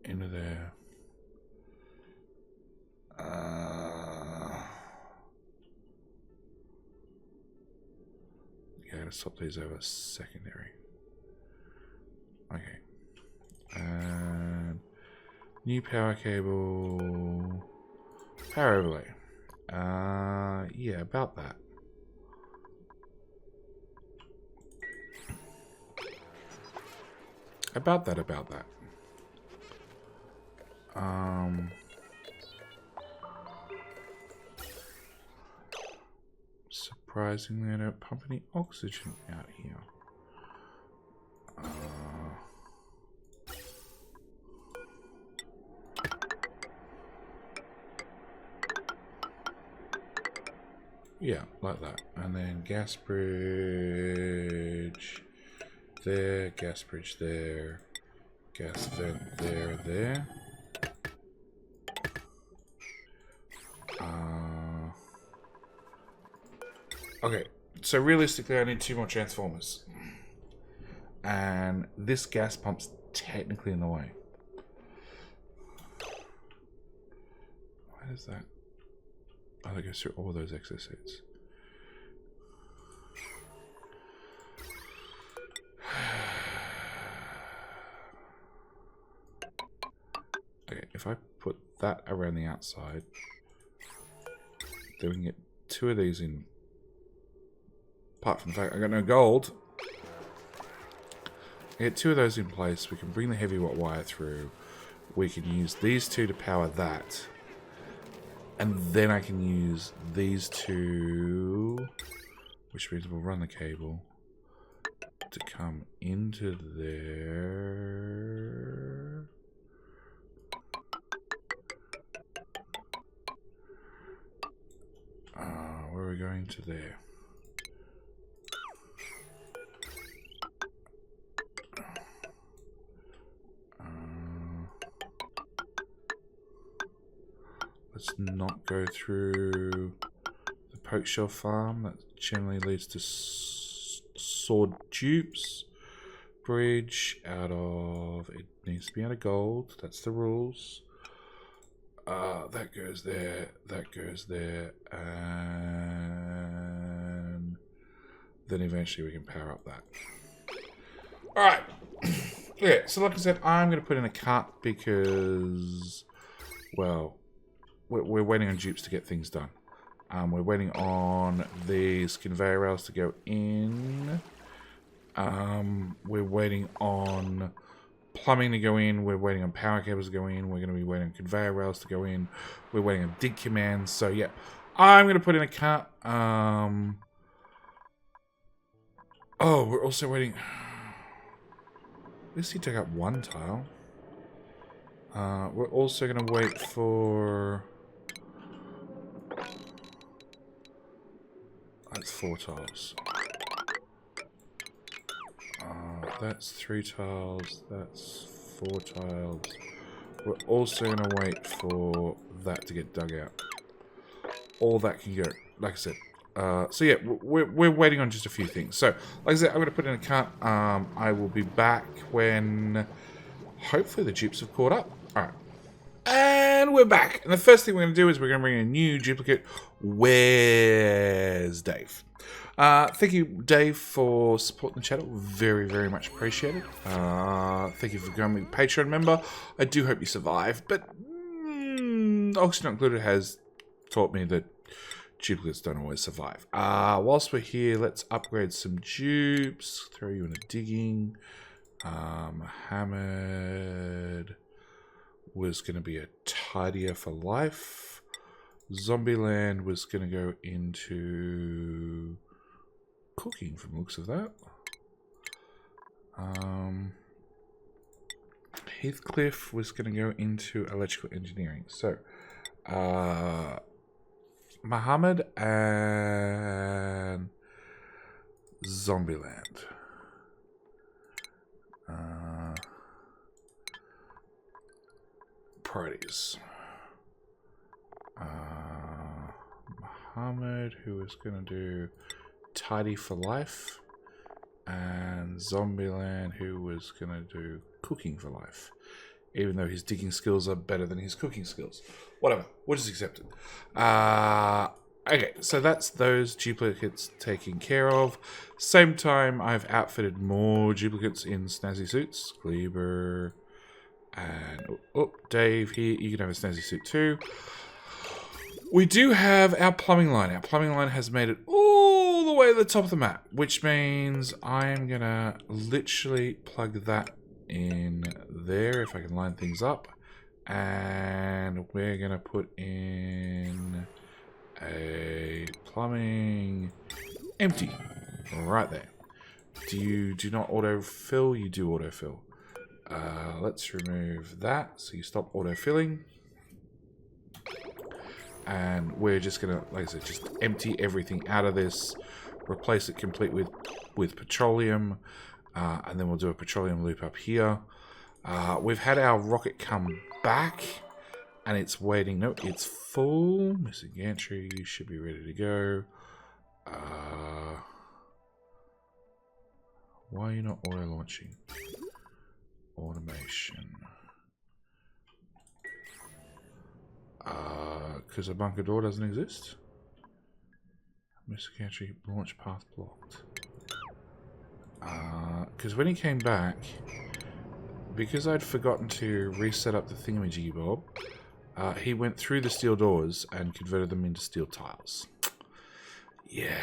into there. Yeah, I gotta swap these over secondary. Okay, and new power cable, power overlay. Yeah, about that. About that. Surprisingly, I don't pump any oxygen out here. Yeah, like that. And then gas bridge there, gas bridge there, gas vent there. Okay, so realistically I need 2 more transformers. And this gas pump's technically in the way. Why does that? Oh, that goes through all those exosuits. Okay, if I put that around the outside, then we can get 2 of these in. Apart from the fact I got no gold. Get 2 of those in place. We can bring the heavy wire through. We can use these 2 to power that. And then I can use these 2, which means we'll run the cable to come into there. Where are we going to there? Let's not go through the poke shell farm. That generally leads to sword dupes. Bridge out of... It needs to be out of gold. That's the rules. That goes there. That goes there. And then eventually we can power up that. Alright. Yeah, so like I said, I'm going to put in a cut because... Well... We're waiting on dupes to get things done. We're waiting on these conveyor rails to go in. We're waiting on plumbing to go in. We're waiting on power cables to go in. We're going to be waiting on conveyor rails to go in. We're waiting on dig commands. So yeah, I'm going to put in a cut. Oh, we're also waiting. At least he took out 1 tile. We're also going to wait for... That's 4 tiles. That's 3 tiles. That's 4 tiles. We're also going to wait for that to get dug out. All that can go. Like I said. So yeah, we're waiting on just a few things. So, like I said, I'm going to put in a cut. I will be back when hopefully the dupes have caught up. Alright. And we're back. And the first thing we're going to do is we're going to bring in a new duplicate. Where's Dave? Thank you, Dave, for supporting the channel. Very, very much appreciated. Thank you for becoming a Patreon member. I do hope you survive. But Oxygen Not Included has taught me that duplicates don't always survive. Whilst we're here, let's upgrade some dupes. Throw you in a digging. Mohammed was going to be a tidier for life. Zombieland was going to go into cooking from the looks of that. Heathcliff was going to go into electrical engineering. So, Mohammed and Zombieland. Priorities. Mohammed, who was going to do tidy for life, and Zombieland, who was going to do cooking for life, even though his digging skills are better than his cooking skills. Whatever, we'll just accept it. Okay, so that's those duplicates taken care of. Same time, I've outfitted more duplicates in snazzy suits. Gleber and Dave here, you can have a snazzy suit too. We do have our plumbing line. Our plumbing line has made it all the way to the top of the map, which means I am going to literally plug that in there if I can line things up. And we're going to put in a plumbing empty right there. Do not autofill? You do autofill. Let's remove that so you stop autofilling. And we're just going to, like I said, just empty everything out of this. Replace it complete with petroleum. And then we'll do a petroleum loop up here. We've had our rocket come back. And it's waiting. No, it's full. Missing gantry. You should be ready to go. Why are you not auto-launching? Automation. Because a bunker door doesn't exist? Missing gantry. Launch path blocked. Because when he came back, because I'd forgotten to reset up the thingamajiggy bob, he went through the steel doors and converted them into steel tiles. Yeah.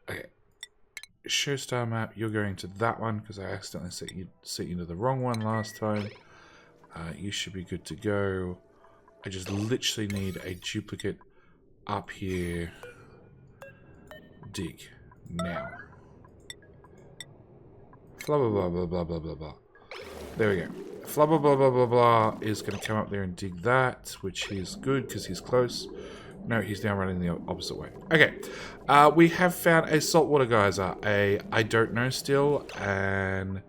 Okay. Show star map. You're going to that one because I accidentally set you to the wrong one last time. You should be good to go. I just literally need a duplicate up here. Dig. Now. Blah, blah, blah, blah, blah, blah, blah, blah. There we go. Blah, blah, blah, blah, blah, blah is going to come up there and dig that, which is good because he's close. No, he's now running the opposite way. Okay. We have found a saltwater geyser. I don't know still, and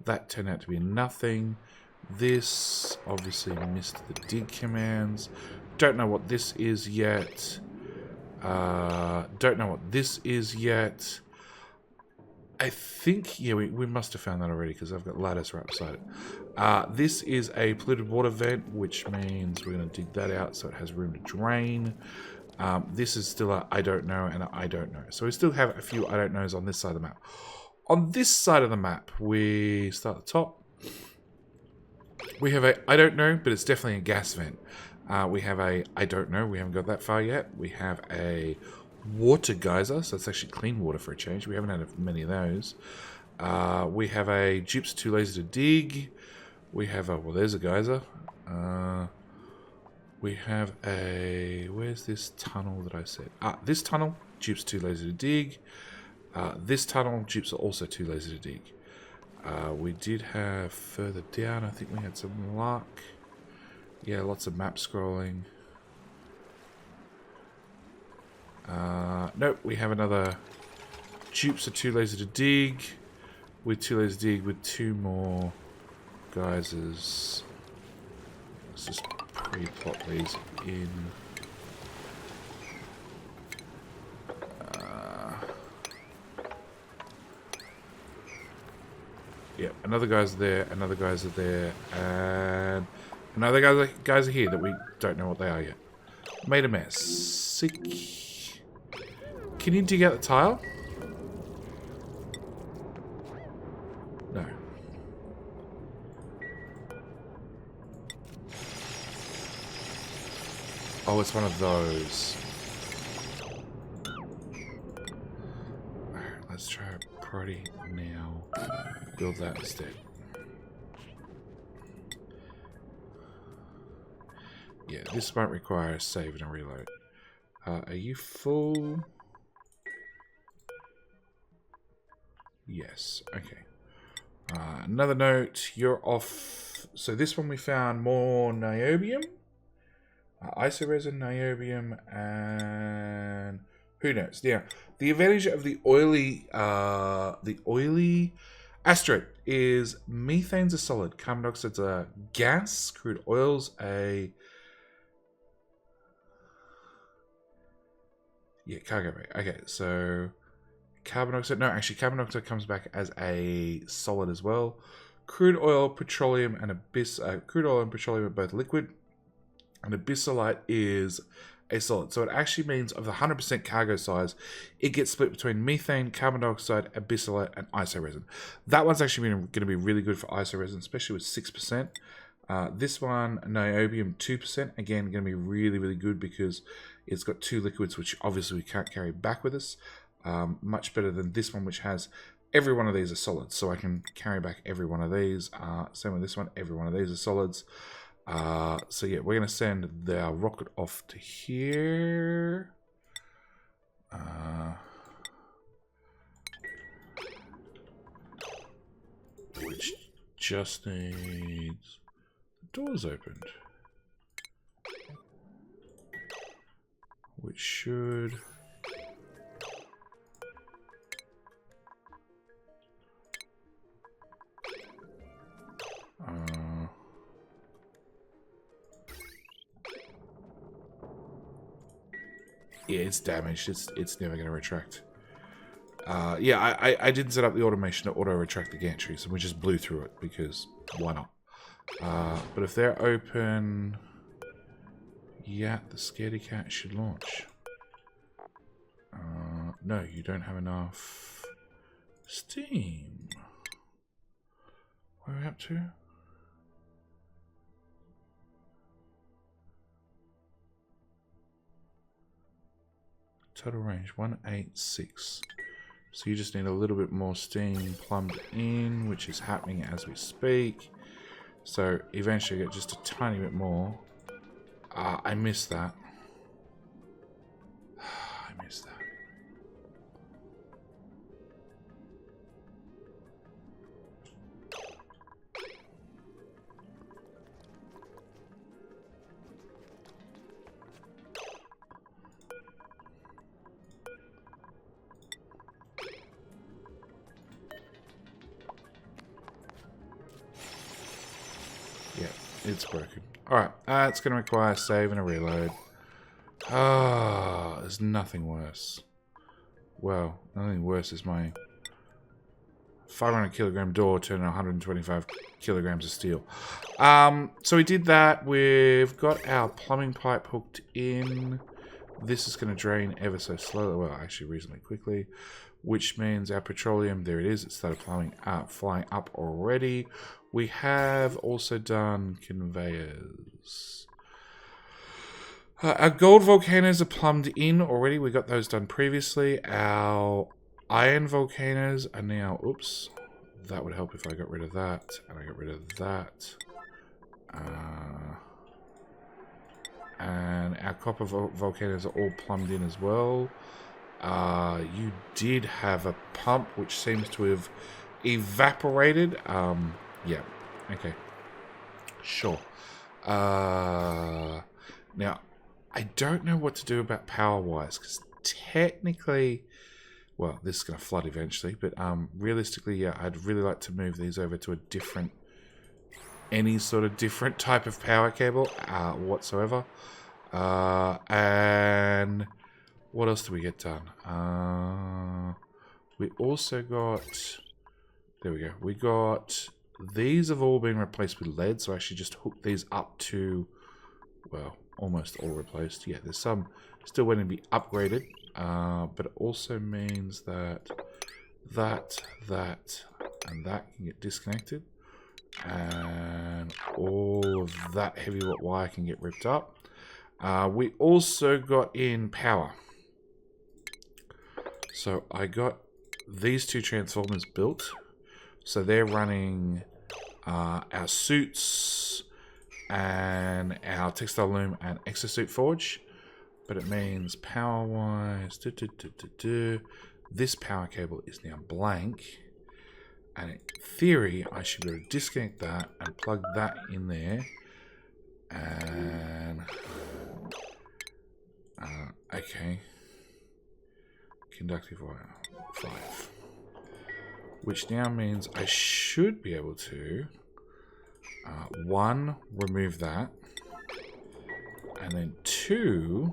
that turned out to be nothing. This obviously missed the dig commands. Don't know what this is yet. Don't know what this is yet. I think, yeah, we must have found that already because I've got ladders right beside it. This is a polluted water vent, which means we're going to dig that out so it has room to drain. This is still a I don't know and a I don't know. So we still have a few I don't knows on this side of the map. On this side of the map, we start at the top. We have a I don't know, but it's definitely a gas vent. We have a I don't know. We haven't got that far yet. We have a water geyser, so it's actually clean water for a change. We haven't had many of those. We have a Dupes too lazy to dig. We have a, well, there's a geyser. We have a, where's this tunnel that I said? This tunnel, Dupes too lazy to dig. This tunnel, Dupes are also too lazy to dig. We did have further down, I think we had some luck. Yeah, lots of map scrolling. Nope, we have another Dupes are too lazy to dig. We're too lazy to dig with two more geysers. Let's just pre-plot these in. Yeah, another geyser there, another geyser there, and another geyser here that we don't know what they are yet. Made a mess. Sick. Can you dig out the tile? No. Oh, it's one of those. Alright, let's try a priority now. Build that instead. Yeah, this might require a save and a reload. Are you full? Yes, okay. Another note, you're off. So this one we found more niobium. Isoresin, niobium, and who knows? Now, the advantage of the oily asteroid is methane's a solid, carbon dioxide's a gas, crude oil's a cargo rate. Okay, so carbon dioxide. No, actually, carbon dioxide comes back as a solid as well. Crude oil, petroleum, and crude oil and petroleum are both liquid, and abyssalite is a solid. So it actually means of the 100% cargo size, it gets split between methane, carbon dioxide, abyssalite, and isoresin. That one's actually going to be really good for isoresin, especially with 6%. This one, niobium 2%, again, going to be really, really good because it's got two liquids, which obviously we can't carry back with us. Much better than this one, which has every one of these are solids, so I can carry back every one of these. Same with this one, every one of these are solids. So yeah, we're going to send the rocket off to here. Which just needs the doors opened. Which should... yeah, it's damaged. It's never going to retract. Yeah, I didn't set up the automation to auto-retract the gantries, and we just blew through it, because why not? But if they're open... yeah, the scaredy cat should launch. No, you don't have enough steam. Where are we up to? Total range 186. So you just need a little bit more steam plumbed in, which is happening as we speak. So eventually get just a tiny bit more. I missed that. I missed that. Yeah, it's broken. Alright, it's going to require a save and a reload. There's nothing worse. Well, nothing worse is my 500 kilogram door turning 125 kilograms of steel. So we did that. We've got our plumbing pipe hooked in. This is going to drain ever so slowly. Well, actually reasonably quickly. Which means our petroleum, there it is. It started flying up already. We have also done conveyors. Our gold volcanoes are plumbed in already. We got those done previously. Our iron volcanoes are now... oops. That would help if I got rid of that. And I got rid of that. And our copper volcanoes are all plumbed in as well. You did have a pump which seems to have evaporated. Yeah. Okay. Sure. Now, I don't know what to do about power-wise, because technically, well, this is going to flood eventually, but realistically, yeah, I'd really like to move these over to a different, any sort of different type of power cable whatsoever. And what else do we get done? We also got, there we go, we got, these have all been replaced with lead, so I should just hook these up to, well, almost all replaced. Yeah, there's some still waiting to be upgraded, but it also means that that, and that can get disconnected, and all of that heavy wire can get ripped up. We also got in power. So I got these two transformers built. So they're running our suits and our textile loom and exosuit forge. But it means power-wise, this power cable is now blank. And in theory, I should be able to disconnect that and plug that in there. And... okay. Conductive wire 5. Which now means I should be able to 1, remove that, and then 2,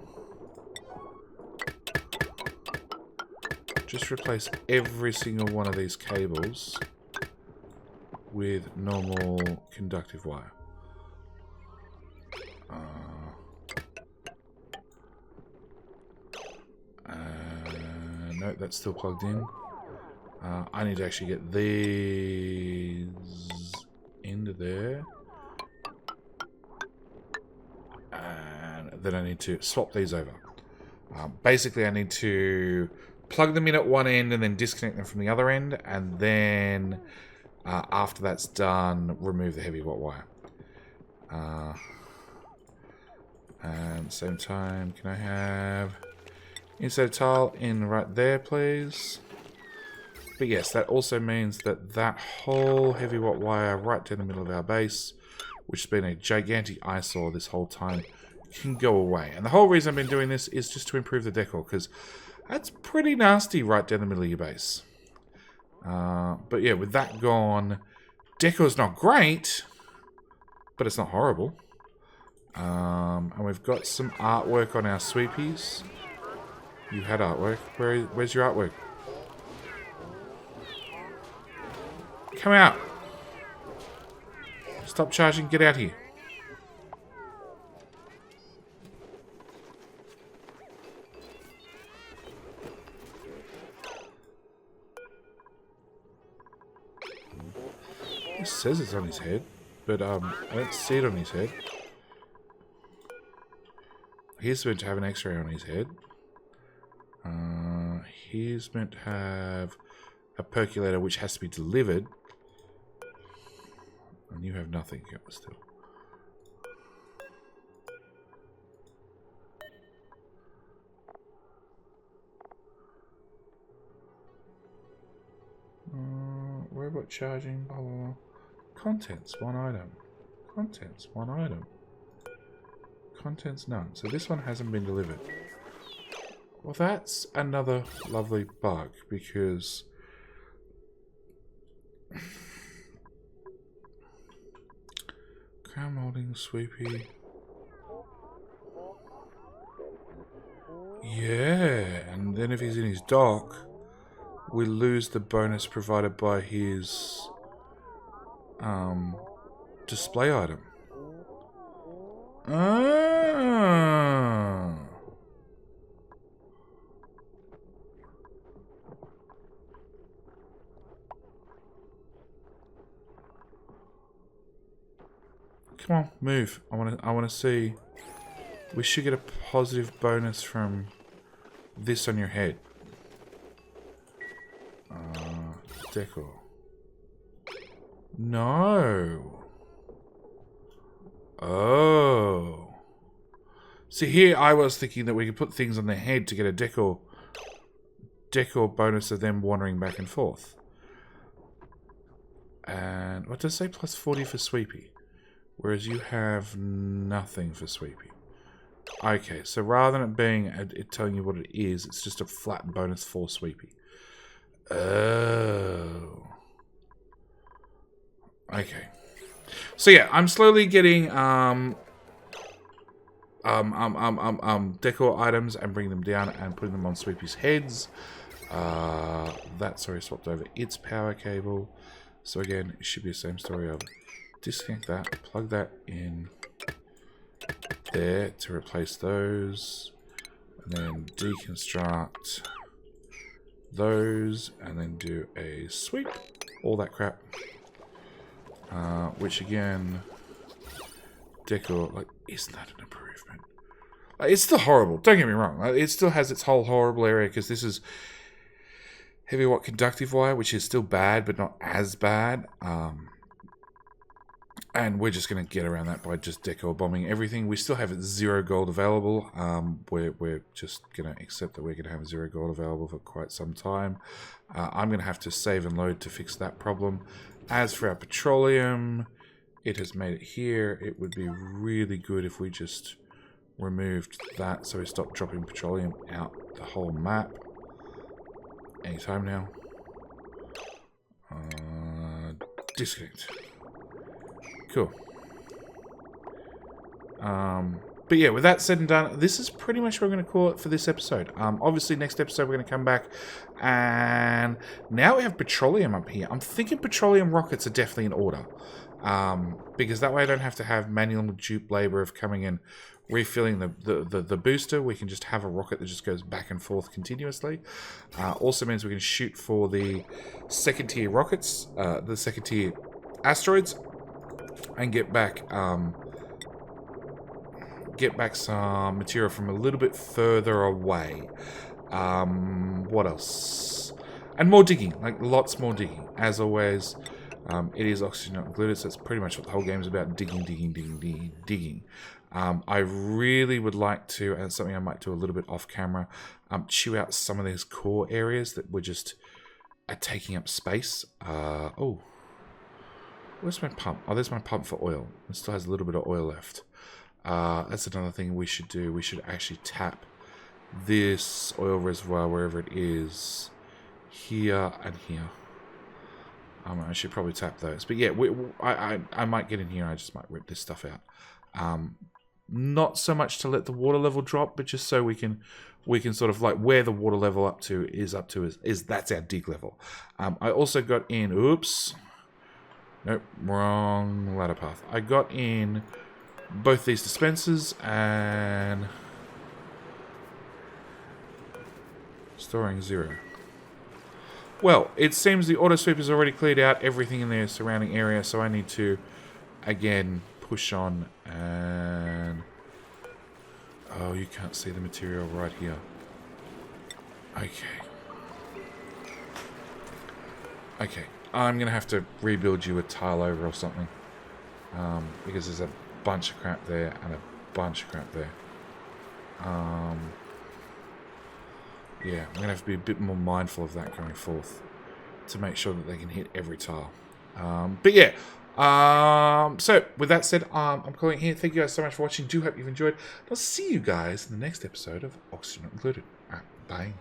just replace every single one of these cables with normal conductive wire. No, that's still plugged in. I need to actually get these into there. And then I need to swap these over. Basically, I need to plug them in at one end and then disconnect them from the other end, and then after that's done, remove the heavy watt wire. And same time, can I have insert tile in right there, please? But yes, that also means that that whole heavy watt wire right down the middle of our base, which has been a gigantic eyesore this whole time, can go away. And the whole reason I've been doing this is just to improve the decor, because that's pretty nasty right down the middle of your base. But yeah, with that gone, decor's not great, but it's not horrible. And we've got some artwork on our sweepies. You had artwork. Where's your artwork? Come out. Stop charging. Get out here. It says it's on his head, but I don't see it on his head. He's meant to have an X-ray on his head. He's meant to have a percolator which has to be delivered. And you have nothing yet still. Robot charging, blah, blah, blah. Contents, one item. Contents, one item. Contents, none. So this one hasn't been delivered. Well, that's another lovely bug, because crown molding, sweepy. Yeah, and then if he's in his dock, we lose the bonus provided by his display item. Ah. Come on, move. I wanna see. We should get a positive bonus from this on your head. Decor. No. Oh. See, here I was thinking that we could put things on their head to get a decor bonus of them wandering back and forth. And what does it say? Plus 40 for Sweepy. Whereas you have nothing for Sweepy. Okay, so rather than it being it telling you what it is, it's just a flat bonus for Sweepy. Oh. Okay. So yeah, I'm slowly getting decor items and bringing them down and putting them on Sweepy's heads. That's already swapped over its power cable. So again, it should be the same story of disconnect that, plug that in there to replace those, and then deconstruct those, and then do a sweep, all that crap. Which again, decor, like, isn't that an improvement? Like, it's still horrible, don't get me wrong. Like, it still has its whole horrible area, because this is heavy watt conductive wire, which is still bad, but not as bad. And we're just going to get around that by just decor bombing everything. We still have 0 gold available. We're just going to accept that we're going to have 0 gold available for quite some time. I'm going to have to save and load to fix that problem. As for our petroleum, it has made it here. It would be really good if we just removed that so we stop dropping petroleum out the whole map. Anytime now. Disconnect. Cool. But yeah, with that said and done, this is pretty much what we're going to call it for this episode. Obviously, next episode we're going to come back, and now we have petroleum up here. I'm thinking petroleum rockets are definitely in order, because that way I don't have to have manual dupe labor of coming in, refilling the booster. We can just have a rocket that just goes back and forth continuously. Also means we can shoot for the second tier rockets, the second tier asteroids, and get back some material from a little bit further away. What else? And more digging, like lots more digging. As always, it is oxygen not included, so it's pretty much what the whole game is about: digging, digging, digging, digging, digging. I really would like to, and it's something I might do a little bit off camera, chew out some of these core areas that were just taking up space. Oh, where's my pump? Oh, there's my pump for oil. It still has a little bit of oil left. That's another thing we should do. We should actually tap this oil reservoir wherever it is, here and here. I should probably tap those. But yeah, I might get in here and I just might rip this stuff out. Not so much to let the water level drop, but just so we can sort of like where the water level is that's our dig level. I also got in, oops, nope, wrong ladder path. I got in both these dispensers and storing 0. Well, it seems the auto sweep has already cleared out everything in the surrounding area, so I need to again push on and... Oh, you can't see the material right here. Okay. Okay. I'm going to have to rebuild you a tile over or something. Because there's a bunch of crap there and a bunch of crap there. Yeah, I'm going to have to be a bit more mindful of that going forth to make sure that they can hit every tile. But yeah, so with that said, I'm calling it here. Thank you guys so much for watching. Do hope you've enjoyed. I'll see you guys in the next episode of Oxygen Not Included. Bye.